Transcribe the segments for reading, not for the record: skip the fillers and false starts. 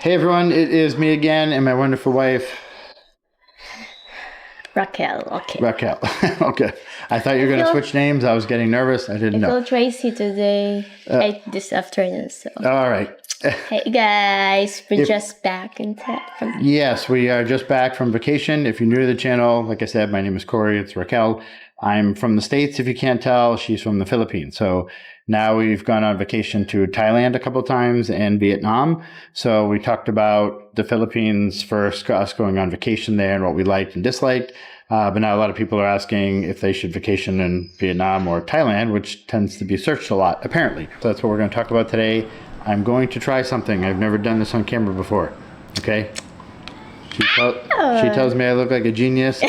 Hey everyone, it is me again and my wonderful wife, Raquel, okay. Raquel. Okay. I thought you were going to switch names. I was getting nervous. I didn't I know. told Tracy today, this afternoon, so. All right. Hey guys, we're just back in town. Yes, we are just back from vacation. If you're new to the channel, like I said, my name is Corey. It's Raquel. I'm from the States, if you can't tell. She's from the Philippines. So now we've gone on vacation to Thailand a couple of times and Vietnam. So we talked about the Philippines first, us going on vacation there and what we liked and disliked. But now a lot of people are asking if they should vacation in Vietnam or Thailand, which tends to be searched a lot, apparently. So that's what we're going to talk about today. I'm going to try something. I've never done this on camera before. Okay? She tells me I look like a genius.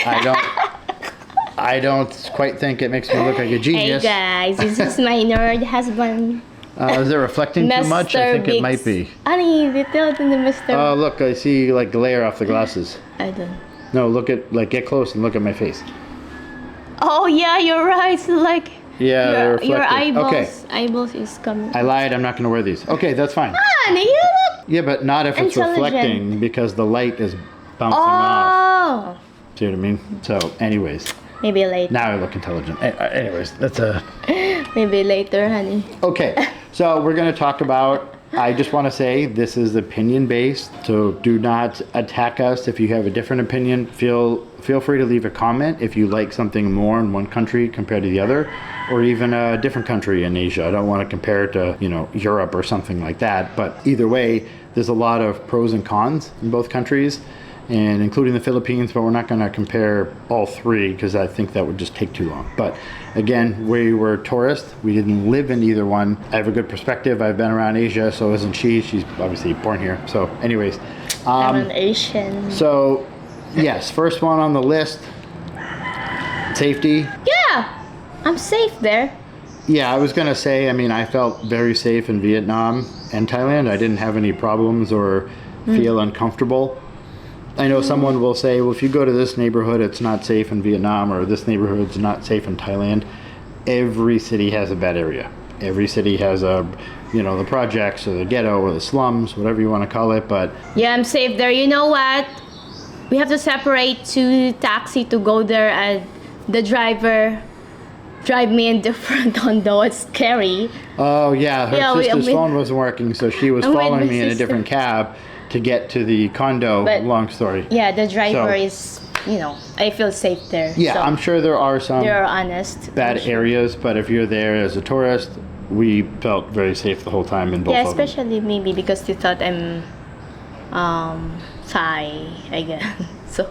I don't quite think it makes me look like a genius. Hey guys, this is my nerd husband. Is it reflecting too much? I think it might be. Honey, little than the Mr. Oh, look, I see like glare off the glasses. I don't. No, look at, like, get close and look at my face. Oh yeah, you're right. It's like your eyeballs is coming. I lied. I'm not going to wear these. Okay, that's fine. Honey, you look Yeah, but not if it's intelligent. reflecting because the light is bouncing off. Oh, See what I mean? So, anyways, maybe later. now I look intelligent. Anyways, that's a... Maybe later, honey. Okay, so we're going to talk about... I just want to say this is opinion-based, so do not attack us. If you have a different opinion, feel free to leave a comment if you like something more in one country compared to the other, or even a different country in Asia. I don't want to compare it to, Europe or something like that, but either way, there's a lot of pros and cons in both countries, and including the Philippines, but we're not going to compare all three because I think that would just take too long. But again, we were tourists. We didn't live in either one. I have a good perspective. I've been around Asia, so isn't she? She's obviously born here. So anyways. I'm an Asian. So, yes, first one on the list, safety. Yeah, I'm safe there. Yeah, I was going to say, I felt very safe in Vietnam and Thailand. I didn't have any problems or feel uncomfortable. I know someone will say, well, if you go to this neighborhood, it's not safe in Vietnam, or this neighborhood's not safe in Thailand. Every city has a bad area. Every city has the projects or the ghetto or the slums, whatever you want to call it, but... Yeah, I'm safe there. You know what? We have to separate to taxi to go there, and the driver drive me in different condo. It's scary. Oh, yeah. Her sister's phone wasn't working, so she was following me in a different cab to get to the condo. But, long story. Yeah, the driver is, I feel safe there. Yeah, so I'm sure there are some bad areas, but if you're there as a tourist, we felt very safe the whole time in both of them. Yeah, especially maybe because you thought I'm Thai, I guess. So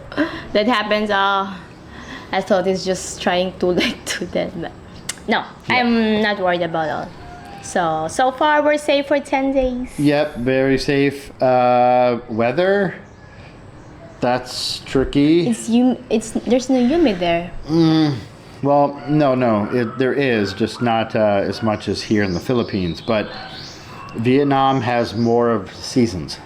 that happens. I thought it's just trying to do that, but no, yeah. I'm not worried about all. So far we're safe for 10 days. Yep, very safe. Weather, that's tricky. There's no humid there. Well, no, there is, just not as much as here in the Philippines. But Vietnam has more of seasons.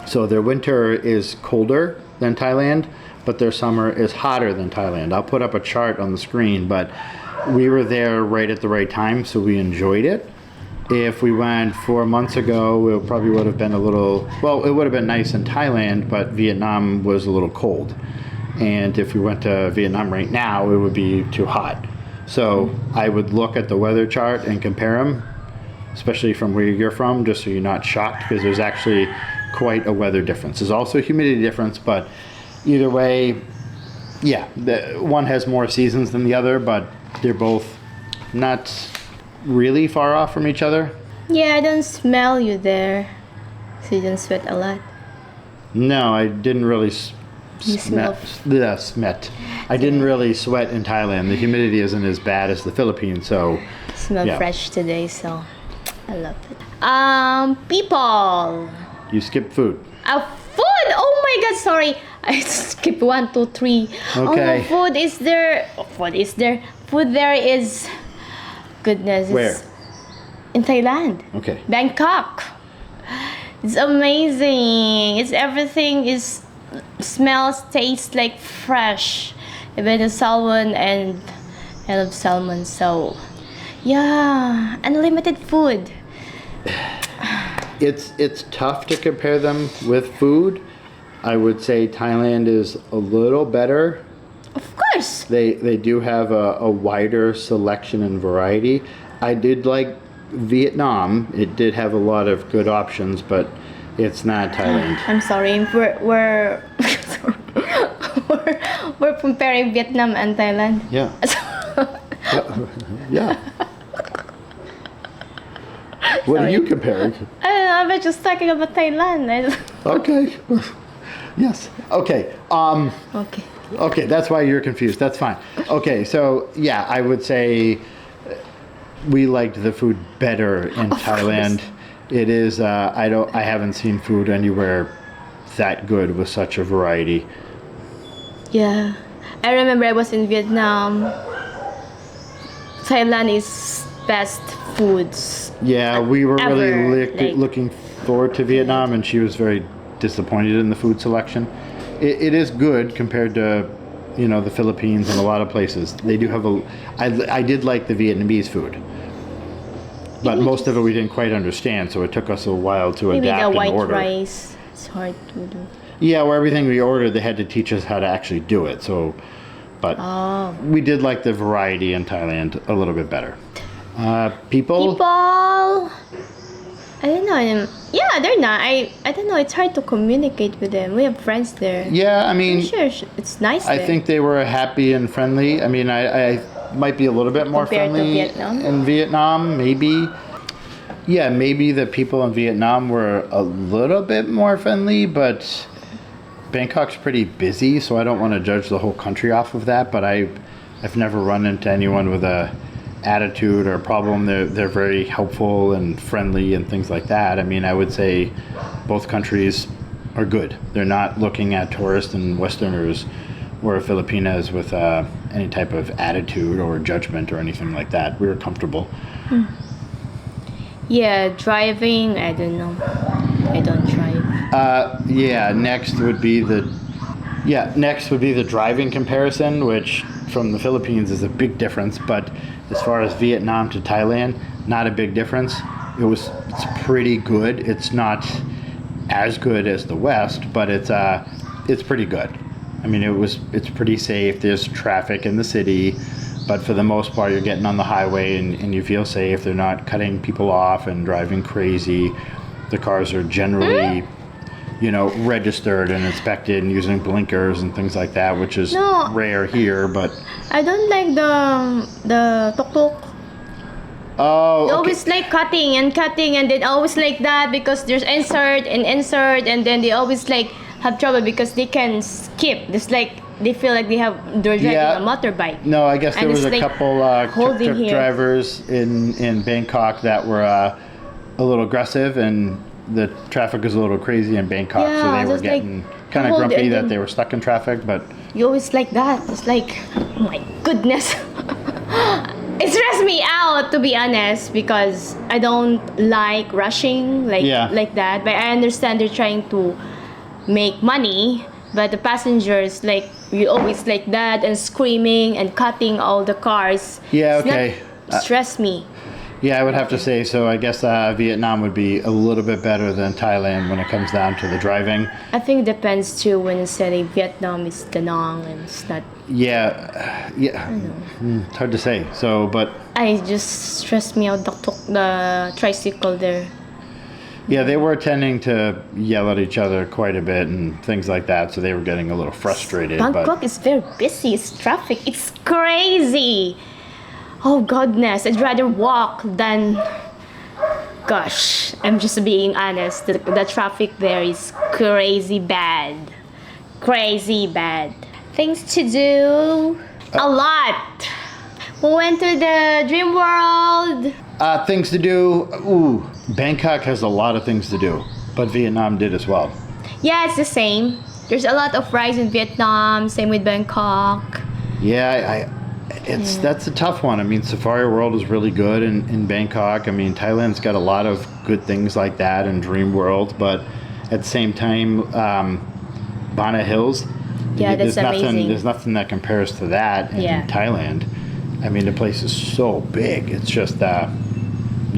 So their winter is colder than Thailand, but their summer is hotter than Thailand. I'll put up a chart on the screen, but we were there right at the right time, so we enjoyed it. If we went 4 months ago, it probably would have been it would have been nice in Thailand, but Vietnam was a little cold. And if we went to Vietnam right now, it would be too hot. So I would look at the weather chart and compare them, especially from where you're from, just so you're not shocked, because there's actually quite a weather difference. There's also a humidity difference, but either way, yeah, one has more seasons than the other, but they're both not really far off from each other. Yeah, I don't smell you there, so you don't sweat a lot. No, I didn't really sweat. I didn't really sweat in Thailand. The humidity isn't as bad as the Philippines, so... Smell fresh today, so I love it. People. You skipped food. Food! Oh my god, sorry. I skipped 1, 2, 3. Okay. Oh, food is there. Food there is... Goodness. Where? In Thailand. Okay. Bangkok. It's amazing. Everything smells, tastes like fresh. Even the salmon, and I love salmon, so yeah, unlimited food. It's tough to compare them with food. I would say Thailand is a little better. Of course. They do have a wider selection and variety. I did like Vietnam. It did have a lot of good options, but it's not Thailand. I'm sorry. We're we're comparing Vietnam and Thailand. Yeah. Yeah. What are you comparing? I don't know. I'm just talking about Thailand. Okay. Yes. Okay. Okay. Okay, that's why you're confused. That's fine. Okay, so yeah, I would say we liked the food better in Thailand. It is. I haven't seen food anywhere that good with such a variety. Yeah. I remember I was in Vietnam. Thailand is best foods. Yeah, we were really Ever, looking forward to Vietnam, and she was very disappointed in the food selection. It is good compared to, the Philippines and a lot of places. They do have I did like the Vietnamese food, but most of it we didn't quite understand, so it took us a while to Maybe adapt the and white order. rice. It's hard to do. Yeah, where everything we ordered, they had to teach us how to actually do it. So, but we did like the variety in Thailand a little bit better. People. I don't know. Yeah, they're not. I don't know. It's hard to communicate with them. We have friends there. Yeah, I mean, I'm sure it's nice I there. think they were happy and friendly. I mean, I might be a little bit more Compared to friendly Vietnam? in Vietnam, maybe. Yeah, maybe the people in Vietnam were a little bit more friendly, but Bangkok's pretty busy, so I don't want to judge the whole country off of that. But I've never run into anyone with a attitude or a problem. They're very helpful and friendly and things like that. I mean, I would say both countries are good. They're not looking at tourists and Westerners or Filipinas with any type of attitude or judgment or anything like that. We were comfortable. Yeah, driving. I don't know. I don't drive. Next would be the driving comparison, which from the Philippines is a big difference, but as far as Vietnam to Thailand, not a big difference. It's pretty good. It's not as good as the West, but it's pretty good. I mean, it's pretty safe. There's traffic in the city, but for the most part, you're getting on the highway and you feel safe. They're not cutting people off and driving crazy. The cars are generally, registered and inspected and using blinkers and things like that, which is rare here, but I don't like the tuk-tuk. Oh, They okay. always like cutting and then always like that because there's insert and then they always like have trouble because they can skip. Just like they feel like they're driving a motorbike. No, I guess there And was it's a like couple holding tuk-tuk here. drivers in Bangkok that were a little aggressive, and the traffic was a little crazy in Bangkok, so Yeah, they were just like getting kind of hold grumpy it that and- they were stuck in traffic, but You always like that. It's like, oh my goodness. It stressed me out, to be honest, because I don't like rushing like that. But I understand they're trying to make money, but the passengers, like, you always like that and screaming and cutting all the cars. Yeah, It's okay. not stress me. yeah, I would have to say so. I guess Vietnam would be a little bit better than Thailand when it comes down to the driving. I think it depends too when you say Vietnam is Da Nang and it's not. Yeah. It's hard to say. So, but I just stressed me out the tricycle there. yeah, they were tending to yell at each other quite a bit and things like that, so they were getting a little frustrated. Bangkok But is very busy. It's traffic. It's crazy. Oh goodness, I'd rather walk than. Gosh, I'm just being honest. The traffic there is crazy bad. Crazy bad. Things to do. A lot. We went to the dream world. things to do. Ooh, Bangkok has a lot of things to do, but Vietnam did as well. Yeah, it's the same. There's a lot of rides in Vietnam. Same with Bangkok. Yeah, that's a tough one. I mean, Safari World is really good in Bangkok. I mean, Thailand's got a lot of good things like that in Dream World, but at the same time, Bana Hills. Yeah, that's amazing. There's nothing that compares to that in Thailand. I mean, the place is so big. It's just,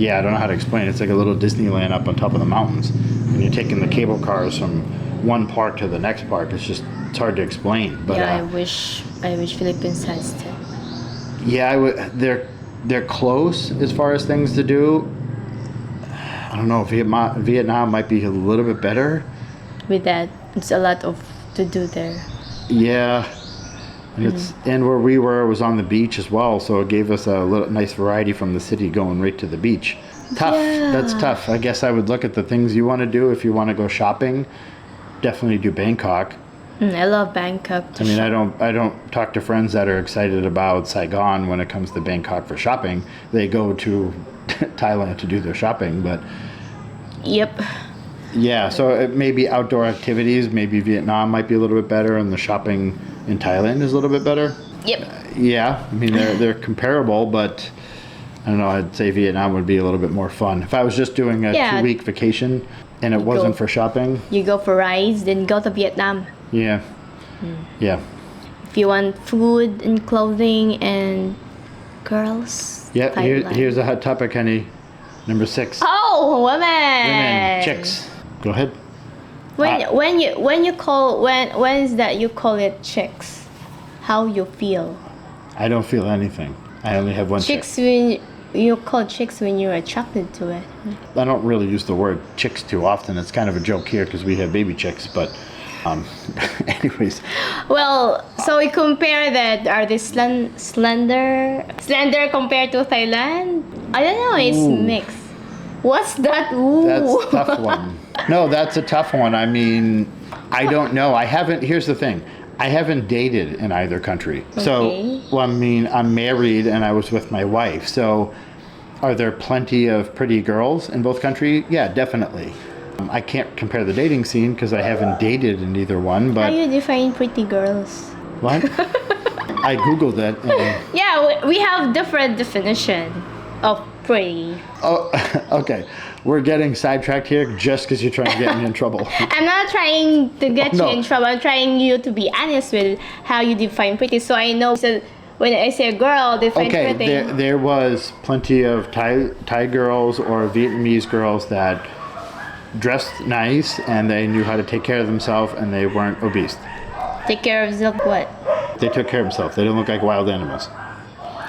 yeah, I don't know how to explain it. It's like a little Disneyland up on top of the mountains. And you're taking the cable cars from one park to the next park. It's hard to explain. But Yeah, I wish Philippines has that. yeah, they're close as far as things to do. I don't know. Vietnam might be a little bit better. With that, it's a lot of to do there. Yeah. And and where we were was on the beach as well, so it gave us a little nice variety from the city going right to the beach. Tough. Yeah. That's tough. I guess I would look at the things you want to do if you want to go shopping. Definitely do Bangkok. I love Bangkok. I mean, I don't talk to friends that are excited about Saigon when it comes to Bangkok for shopping. They go to Thailand to do their shopping, but Yep. yeah. So it maybe outdoor activities. Maybe Vietnam might be a little bit better, and the shopping in Thailand is a little bit better. Yep. Yeah, I mean they're comparable, but I don't know. I'd say Vietnam would be a little bit more fun if I was just doing a 2-week vacation and it wasn't for shopping. You go for rides, then go to Vietnam. Yeah, yeah, If you want food and clothing and girls. yeah. Thailand. Here's a hot topic, honey. Number 6. Oh, women. Women, chicks. Go ahead. When is that you call it chicks? How you feel? I don't feel anything. I only have one Chicks chick. when you call chicks when you're attracted to it. I don't really use the word chicks too often. It's kind of a joke here because we have baby chicks, but anyways. Well, so we compare that. Are they slender compared to Thailand? I don't know. It's Ooh. mixed. What's that? Ooh. That's a tough one. No, that's a tough one. I mean, I don't know. Here's the thing. I haven't dated in either country. Okay. So, well, I mean, I'm married and I was with my wife. So, are there plenty of pretty girls in both countries? Yeah, definitely. I can't compare the dating scene because I haven't dated in either one, but... How you define pretty girls? What? I Googled it. And, Yeah, we have different definition of pretty. oh, okay. We're getting sidetracked here just because you're trying to get me in trouble. I'm not trying to get No. you in trouble. I'm trying you to be honest with how you define pretty. So I know when I say girl, define Okay, pretty. there was plenty of Thai girls or Vietnamese girls that dressed nice and they knew how to take care of themselves and they weren't obese. Take care of yourself. What? They took care of themselves. They didn't look like wild animals.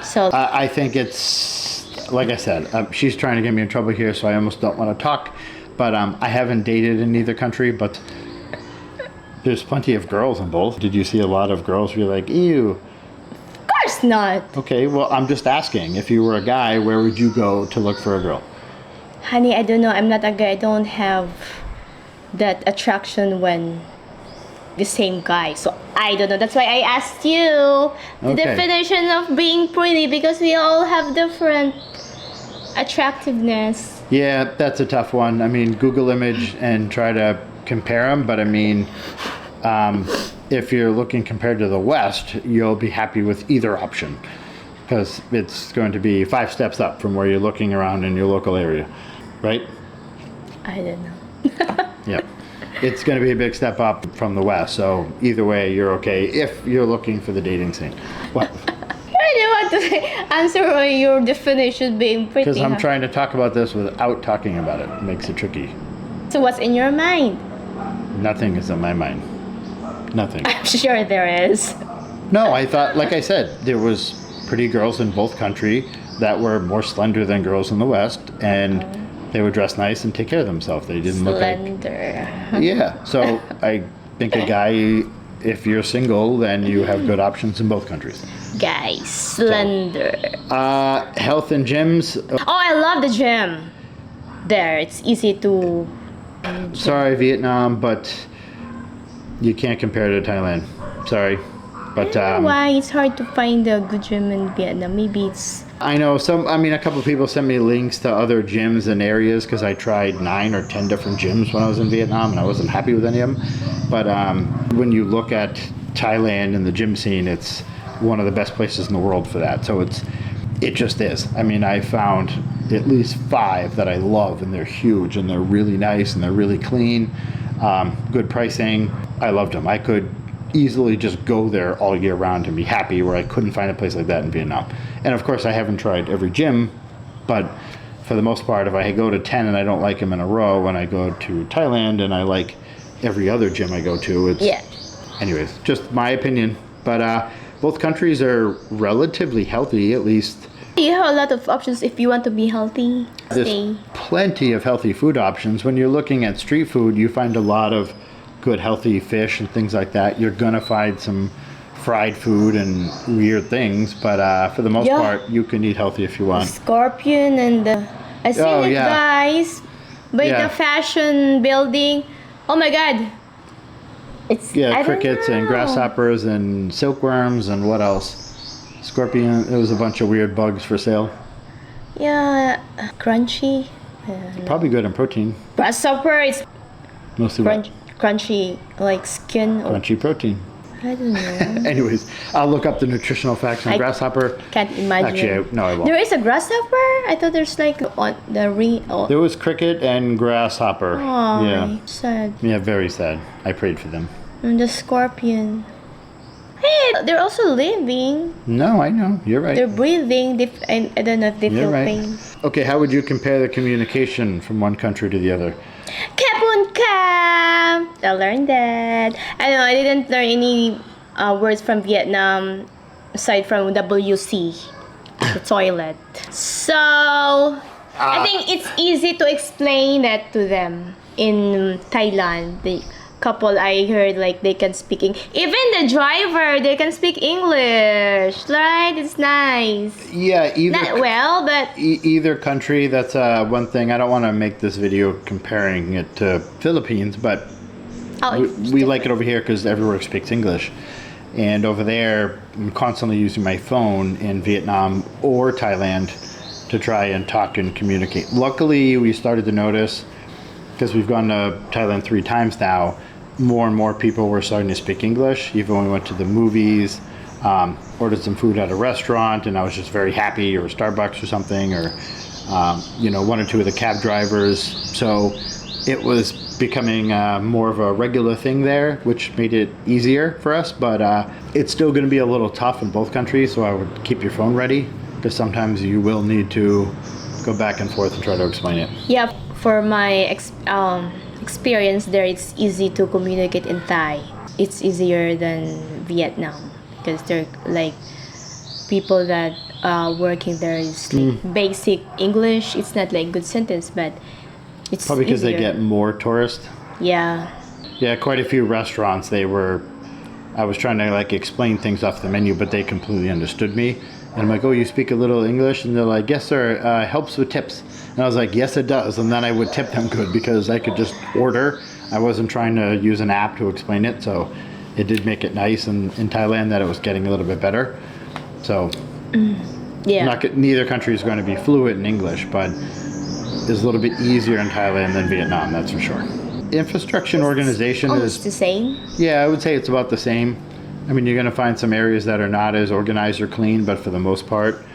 So I think it's, like I said, she's trying to get me in trouble here, so I almost don't want to talk. But I haven't dated in either country, but there's plenty of girls in both. Did you see a lot of girls who were like, ew? of course not. Okay, well, I'm just asking. If you were a guy, where would you go to look for a girl? Honey, I don't know. I'm not a guy. I don't have that attraction when the same guy. So I don't know. That's why I asked you the Okay. definition of being pretty because we all have different attractiveness. Yeah, that's a tough one. I mean, Google image and try to compare them, but I mean, if you're looking compared to the West, you'll be happy with either option because it's going to be 5 steps up from where you're looking around in your local area, right? I don't know. Yeah. It's going to be a big step up from the West, so either way, you're okay if you're looking for the dating scene. What? I don't want to answer your definition being pretty. Because I'm huh? trying to talk about this without talking about it. It makes it tricky. So what's in your mind? Nothing is in my mind. Nothing. I'm sure there is. No, I thought, like I said, there was pretty girls in both countries that were more slender than girls in the West, and they would dress nice and take care of themselves. They didn't look like... Slender. Yeah, so I think a guy, if you're single, then you have good options in both countries. Guys, slender. Health and gyms. Oh, I love the gym. There, it's easy to. Sorry, Vietnam, but you can't compare to Thailand. Sorry. But Why it's hard to find a good gym in Vietnam? Maybe it's. I know a couple of people sent me links to other gyms and areas because I tried 9 or 10 different gyms when I was in Vietnam and I wasn't happy with any of them. But when you look at Thailand and the gym scene, it's one of the best places in the world for that. So it just is. I mean, I found at least 5 that I love and they're huge and they're really nice and they're really clean. Good pricing. I loved them. I could easily just go there all year round and be happy, where I couldn't find a place like that in Vietnam. And of course I haven't tried every gym, but for the most part, if I go to 10 and I don't like them in a row, when I go to Thailand and I like every other gym I go to, it's... Yeah. Anyways, just my opinion. But both countries are relatively healthy, at least. You have a lot of options if you want to be healthy. There's Stay. plenty of healthy food options. When you're looking at street food, you find a lot of good healthy fish and things like that. You're gonna find some fried food and weird things, but for the most part, you can eat healthy if you want. Scorpion and I seen it, guys, by the fashion building. Oh my god. It's crickets and grasshoppers and silkworms and what else? Scorpion. There was a bunch of weird bugs for sale. Yeah, crunchy. Probably good in protein. Grasshopper is mostly crunchy, like skin. Crunchy protein. I don't know. Anyways, I'll look up the nutritional facts on grasshopper. Can't imagine. Actually, no, I won't. There is a grasshopper? I thought there's like on the ring. Oh. There was cricket and grasshopper. Oh, yeah. Sad. Yeah, very sad. I prayed for them. And the scorpion. Hey, they're also living. No, I know. You're right. They're breathing. I don't know if they feel pain. Right. Okay, how would you compare the communication from one country to the other? Kapun Kam! I learned that. I know, I didn't learn any words from Vietnam aside from WC, the toilet. So, I think it's easy to explain that to them in Thailand. The couple I heard, like, they can speak even the driver, they can speak English, right? It's nice. Yeah, either not well, but either country. That's one thing. I don't want to make this video comparing it to Philippines, but we like it over here because everywhere speaks English, and over there I'm constantly using my phone in Vietnam or Thailand to try and talk and communicate. Luckily, we started to notice, because we've gone to Thailand 3 times now, more and more people were starting to speak English. Even when we went to the movies, ordered some food at a restaurant, and I was just very happy, or Starbucks or something, or one or two of the cab drivers. So it was becoming more of a regular thing there, which made it easier for us. But it's still going to be a little tough in both countries, so I would keep your phone ready, because sometimes you will need to go back and forth and try to explain it. Yeah, for my experience there, it's easy to communicate in Thai. It's easier than Vietnam because they're like people that working there is like basic English. It's not like good sentence, but it's probably because they get more tourists. Yeah, quite a few restaurants I was trying to like explain things off the menu, but they completely understood me. And I'm like, oh, you speak a little English? And they're like, yes, sir, helps with tips. And I was like, yes, it does. And then I would tip them good because I could just order. I wasn't trying to use an app to explain it. So it did make it nice. And in Thailand, that it was getting a little bit better. So neither country is going to be fluent in English, but it's a little bit easier in Thailand than Vietnam, that's for sure. Infrastructure and organization is the same. Yeah, I would say it's about the same. I mean, you're going to find some areas that are not as organized or clean, but for the most part,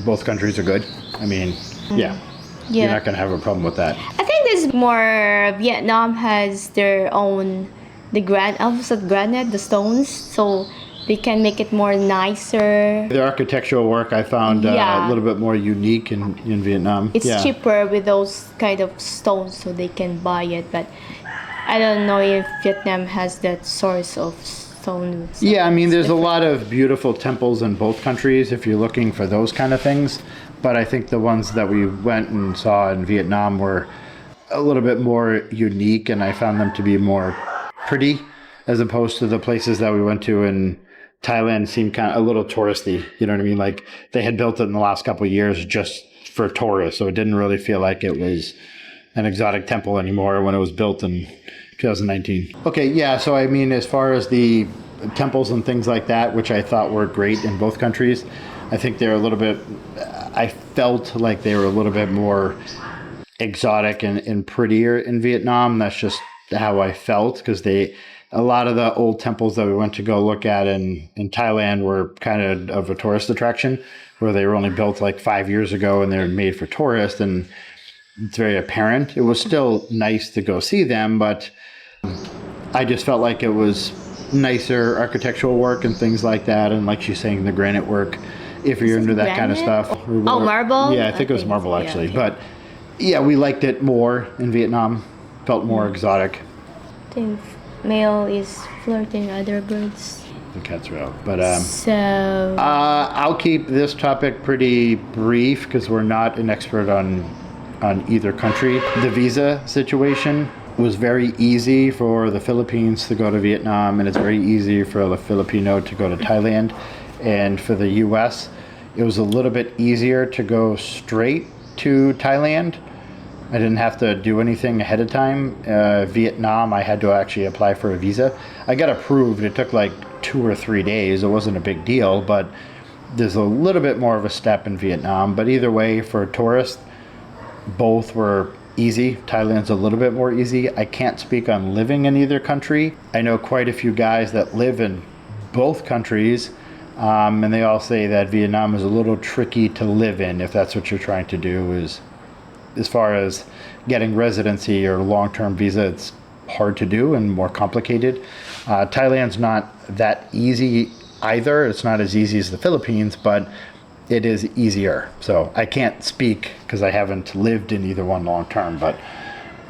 both countries are good. I mean, you're not going to have a problem with that. I think there's more. Vietnam has their own, the stones, so they can make it more nicer. The architectural work I found a little bit more unique in Vietnam. It's cheaper with those kind of stones, so they can buy it, but I don't know if Vietnam has that source of stone. Yeah, I mean, there's a lot of beautiful temples in both countries if you're looking for those kind of things. But I think the ones that we went and saw in Vietnam were a little bit more unique, and I found them to be more pretty as opposed to the places that we went to in Thailand. Seemed kind of a little touristy. You know what I mean? Like they had built it in the last couple of years just for tourists, so it didn't really feel like it was an exotic temple anymore when it was built in 2019. Okay, yeah, so I mean, as far as the temples and things like that, which I thought were great in both countries, I think they're a little bit, I felt like they were a little bit more exotic and prettier in Vietnam. That's just how I felt, because a lot of the old temples that we went to go look at in Thailand were kind of a tourist attraction, where they were only built like 5 years ago and they're made for tourists, and it's very apparent. It was still nice to go see them, but I just felt like it was nicer architectural work and things like that. And like she's saying, the granite work if you're into that kind of granite? stuff. Oh, marble? Yeah, I think it was think marble so, yeah, actually. okay. But yeah, we liked it more in Vietnam. Felt more exotic. I think male is flirting other birds. The cats are out. But So I'll keep this topic pretty brief because we're not an expert on either country. The visa situation was very easy for the Philippines to go to Vietnam, and it's very easy for a Filipino to go to Thailand. And for the US, it was a little bit easier to go straight to Thailand. I didn't have to do anything ahead of time. Vietnam, I had to actually apply for a visa. I got approved. It took like 2 or 3 days. It wasn't a big deal, but there's a little bit more of a step in Vietnam. But either way, for tourists, both were easy. Thailand's a little bit more easy. I can't speak on living in either country. I know quite a few guys that live in both countries, and they all say that Vietnam is a little tricky to live in if that's what you're trying to do. Is as far as getting residency or long-term visa, it's hard to do and more complicated. Thailand's not that easy either. It's not as easy as the Philippines, but it is easier. So I can't speak because I haven't lived in either one long term, but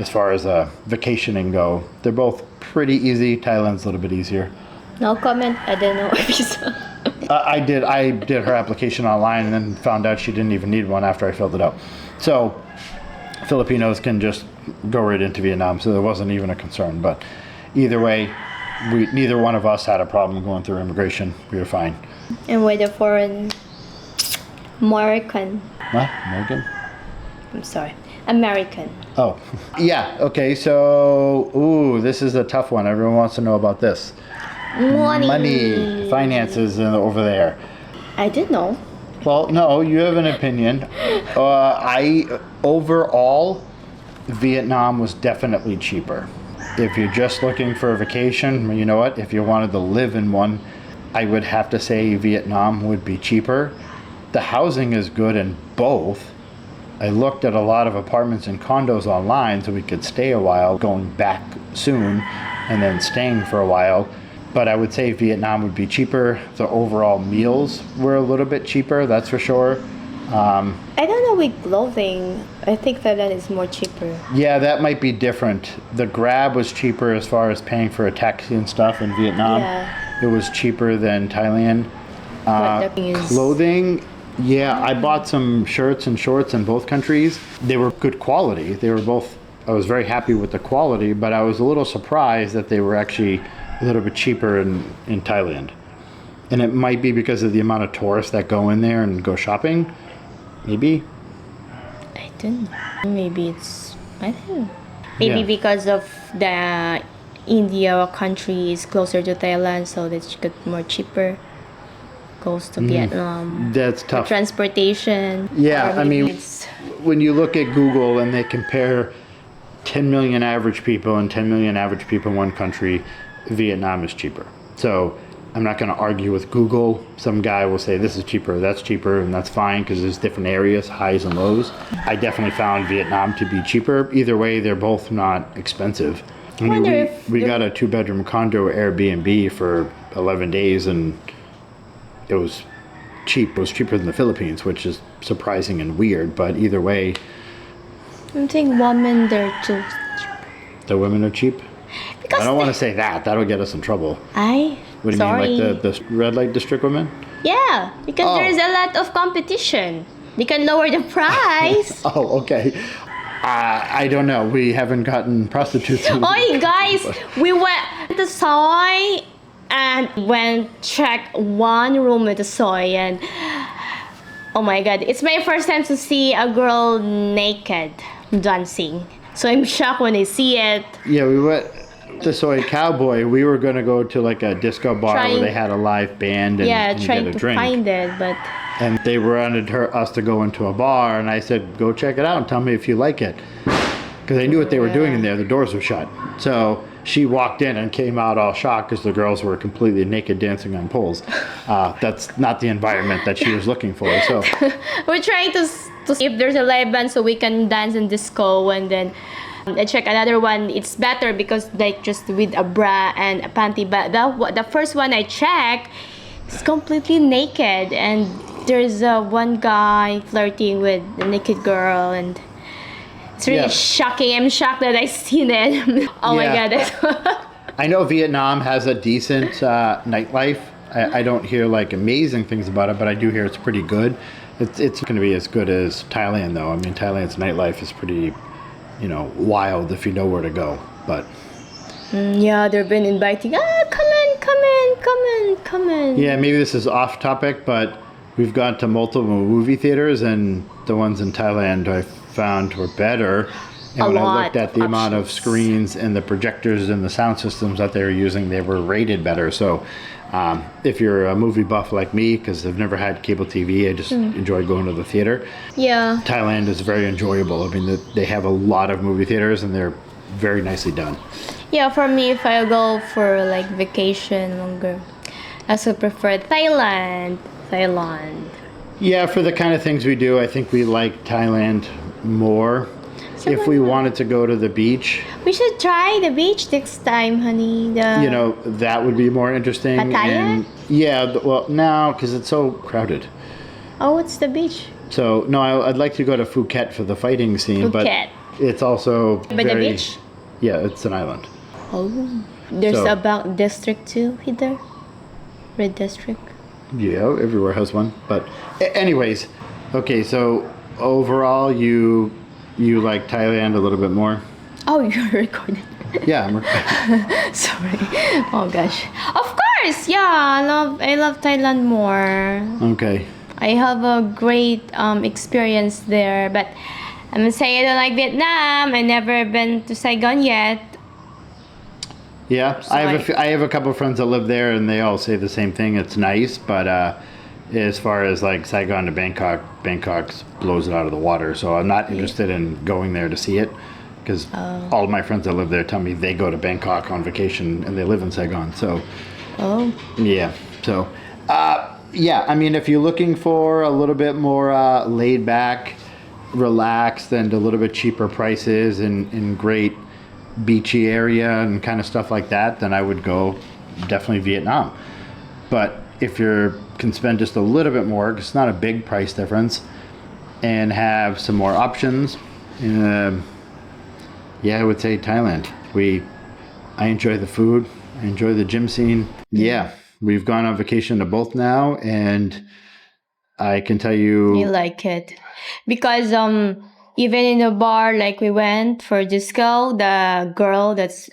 as far as vacationing go, they're both pretty easy. Thailand's a little bit easier. no comment. I don't know if you saw. I did her application online and then found out she didn't even need one after I filled it out. So Filipinos can just go right into Vietnam, so there wasn't even a concern. But either way, neither one of us had a problem going through immigration. We were fine. And with the foreign American. What? Morgan? I'm sorry. American. Oh, yeah. Okay, so, this is a tough one. Everyone wants to know about this. Money, finances over there. I didn't know. Well, no, you have an opinion. Overall, Vietnam was definitely cheaper. If you're just looking for a vacation, you know what? If you wanted to live in one, I would have to say Vietnam would be cheaper. The housing is good in both. I looked at a lot of apartments and condos online so we could stay a while, going back soon, and then staying for a while. But I would say Vietnam would be cheaper. The overall meals were a little bit cheaper, that's for sure. I don't know with clothing. I think Thailand is more cheaper. Yeah, that might be different. The Grab was cheaper as far as paying for a taxi and stuff in Vietnam. Yeah. It was cheaper than Thailand. But the thing is, Clothing, yeah, I bought some shirts and shorts in both countries. They were good quality. They were both, I was very happy with the quality, but I was a little surprised that they were actually a little bit cheaper in Thailand. And it might be because of the amount of tourists that go in there and go shopping. Maybe. I don't know. Maybe it's, I don't know. Maybe Yeah. because of the India country is closer to Thailand, so it's good more cheaper. Goes to Vietnam. That's tough. Transportation. Yeah, or I maybe mean, it's- when you look at Google and they compare 10 million average people and 10 million average people in one country, Vietnam is cheaper. So I'm not going to argue with Google. Some guy will say this is cheaper, and that's fine because there's different areas, highs and lows. I definitely found Vietnam to be cheaper. Either way, they're both not expensive. I mean, wonder if we the- got a 2-bedroom condo Airbnb for 11 days and it was cheap. It was cheaper than the Philippines, which is surprising and weird, but either way, I think women they're too. the women are cheap. Because I don't want to say that. That'll get us in trouble. I. What do you sorry. mean, like the red light district women? Yeah, because Oh. there's a lot of competition. They can lower the price. Oh, okay. I don't know. We haven't gotten prostitutes. Oi, guys, we went to soy and went check one room with the soy and oh my god, it's my first time to see a girl naked dancing. So I'm shocked when I see it. Yeah, we went to Soy Cowboy. We were going to go to like a disco bar where Trying- they had a live band and, Yeah, and trying get a to drink. find it, but And they wanted us to go into a bar, and I said, go check it out and tell me if you like it. Because I knew what they were doing in there. The doors were shut. So she walked in and came out all shocked because the girls were completely naked dancing on poles. That's not the environment that she was looking for. So we're trying to see if there's a live band so we can dance in disco and then I check another one. It's better because like just with a bra and a panty. But the first one I checked is completely naked and there's one guy flirting with a naked girl, and it's really Yeah. shocking. I'm shocked that I seen it. Oh my Yeah. god. I know Vietnam has a decent nightlife. I don't hear like amazing things about it, but I do hear it's pretty good. It's going to be as good as Thailand, though. I mean, Thailand's nightlife is pretty, wild if you know where to go. But Yeah, they've been inviting. Come in, come in, come in, come in. yeah, maybe this is off topic, but we've gone to multiple movie theaters, and the ones in Thailand I found were better. And A when I lot looked at the of amount of options. screens and the projectors and the sound systems that they were using, they were rated better. So if you're a movie buff like me, because I've never had cable TV, I just enjoy going to the theater. Yeah. Thailand is very enjoyable. I mean, they have a lot of movie theaters, and they're very nicely done. Yeah, for me, if I go for like vacation longer, I also prefer Thailand. Thailand. Yeah, for the kind of things we do, I think we like Thailand more. If we wanted to go to the beach, We should try the beach next time, honey. that would be more interesting. Pattaya? And yeah, well, no, because it's so crowded. Oh, what's the beach? So no, I'd like to go to Phuket for the fighting scene, Phuket. but it's also By the very, beach? Yeah, it's an island. Oh, there's So- a district too here. Red district. Yeah, everywhere has one. But anyways, okay. So overall, you like Thailand a little bit more. Oh, you're recording. Yeah, Sorry. Oh gosh. Of course, yeah. I love Thailand more. okay. I have a great experience there, but I'm gonna say I don't like Vietnam. I never been to Saigon yet. Yeah, I have a couple of friends that live there, and they all say the same thing. It's nice, but as far as like Saigon to Bangkok blows it out of the water. So I'm not interested in going there to see it, because all of my friends that live there tell me they go to Bangkok on vacation and they live in Saigon. So Oh, yeah, so yeah, I mean, if you're looking for a little bit more laid back, relaxed, and a little bit cheaper prices in great beachy area and kind of stuff like that, then I would go definitely Vietnam. But if you can spend just a little bit more, 'cause it's not a big price difference, and have some more options, yeah, I would say Thailand. I enjoy the food. I enjoy the gym scene. Yeah, we've gone on vacation to both now, and I can tell you, you like it because even in a bar like we went for disco, the girl that's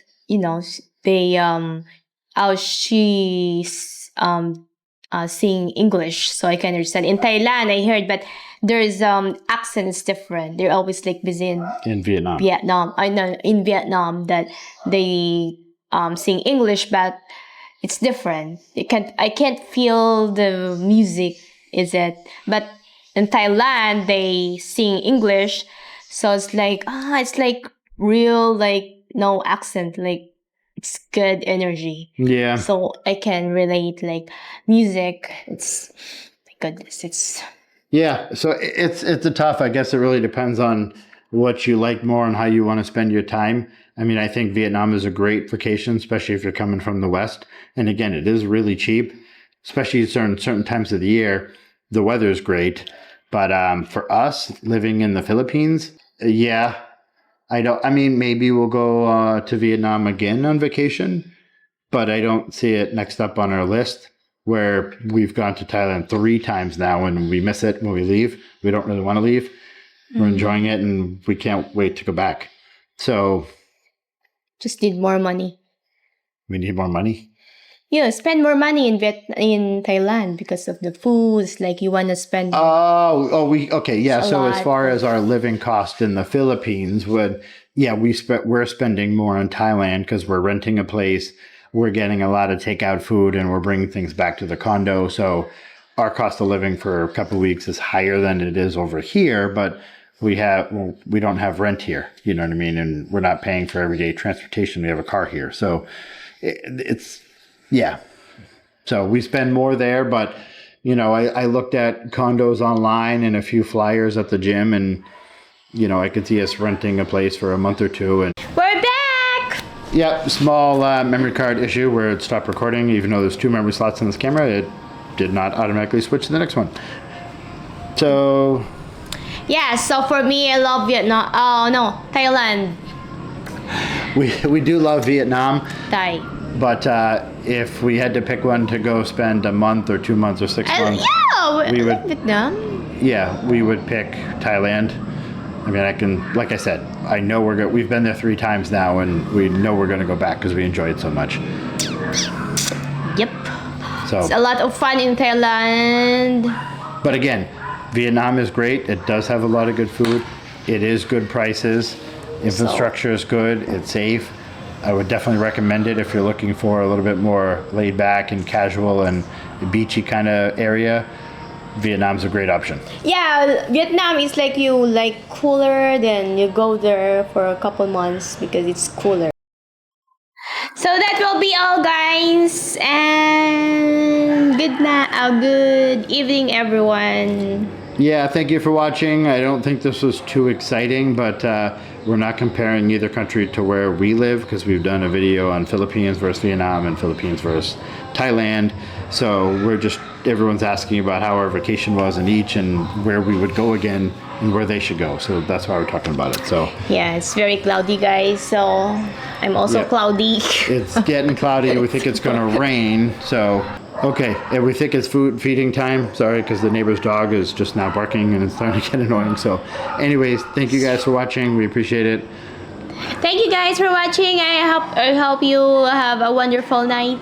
they how she's sing English, so I can understand. In Thailand, I heard, but there's accents different. They're always like busy in Vietnam. Vietnam. I know in Vietnam that they sing English, but it's different. I can't feel the music. Is it? But in Thailand, they sing English, so it's like real, like no accent, like it's good energy. Yeah. So I can relate like music. It's my goodness. It's Yeah, so it's a tough. I guess it really depends on what you like more and how you want to spend your time. I mean, I think Vietnam is a great vacation, especially if you're coming from the West. And again, it is really cheap, especially during certain times of the year. The weather is great, but for us living in the Philippines, yeah, I don't. I mean, maybe we'll go to Vietnam again on vacation, but I don't see it next up on our list. Where we've gone to Thailand 3 times now, and we miss it when we leave. We don't really want to leave. We're enjoying it, and we can't wait to go back. So just need more money. we need more money. Yeah, spend more money in Thailand because of the foods. Like you want to spend. Okay, yeah. A So as lot. far as our living cost in the Philippines, we're spending more on Thailand because we're renting a place. We're getting a lot of takeout food, and we're bringing things back to the condo. So our cost of living for a couple of weeks is higher than it is over here, but we don't have rent here. You know what I mean? And we're not paying for everyday transportation. We have a car here. So yeah. So we spend more there, but I looked at condos online and a few flyers at the gym, and I could see us renting a place for a month or two. And We're back. yeah, small memory card issue where it stopped recording, even though there's 2 memory slots in this camera. It did not automatically switch to the next one. So Yeah, so for me, I love Vietnam. Oh no, Thailand. we do love Vietnam, Thai. but if we had to pick one to go spend a month or 2 months or 6 months, Yeah, we would- Vietnam. yeah, we would pick Thailand. I mean, I can, like I said, I know we've been there 3 times now, and we know we're going to go back because we enjoy it so much. Yep. So, It's a lot of fun in Thailand. but again, Vietnam is great. It does have a lot of good food. It is good prices. Infrastructure is good. It's safe. I would definitely recommend it if you're looking for a little bit more laid back and casual and beachy kind of area. Vietnam's a great option. Yeah, Vietnam is like you like cooler, then you go there for a couple months because it's cooler. So that will be all, guys, and good night, good evening, everyone. Yeah, thank you for watching. I don't think this was too exciting, but we're not comparing either country to where we live because we've done a video on Philippines versus Vietnam and Philippines versus Thailand. So everyone's asking about how our vacation was in each and where we would go again and where they should go. So that's why we're talking about it. So Yeah, it's very cloudy, guys, so I'm also Yeah. cloudy. it's getting cloudy. We think it's going to rain. So, okay. And we think it's feeding time. Sorry, because the neighbor's dog is just now barking and it's starting to get annoying. So anyways, thank you guys for watching. We appreciate it. Thank you guys for watching. I hope you have a wonderful night.